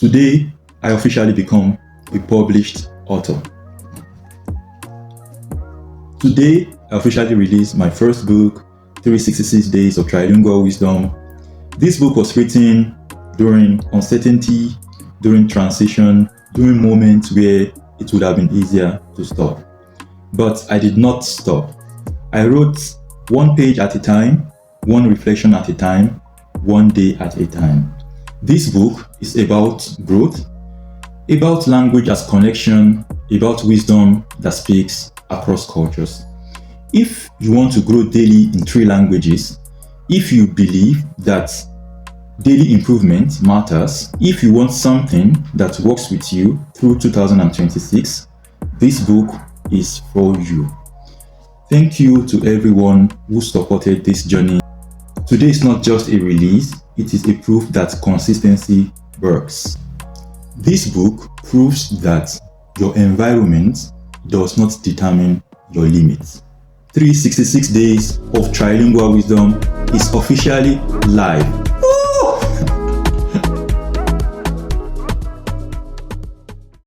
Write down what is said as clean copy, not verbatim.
Today, I officially become a published author. Today, I officially released my first book, 366 Days of Trilingual Wisdom. This book was written during uncertainty, during transition, during moments where it would have been easier to stop. But I did not stop. I wrote one page at a time, one reflection at a time, one day at a time. This book is about growth, about language as connection, about wisdom that speaks across cultures. If you want to grow daily in 3 languages, if you believe that daily improvement matters, if you want something that works with you through 2026, this book is for you. Thank you to everyone who supported this journey. Today is not just a release, it is a proof that consistency works. This book proves that your environment does not determine your limits. 366 Days of Trilingual Wisdom is officially live.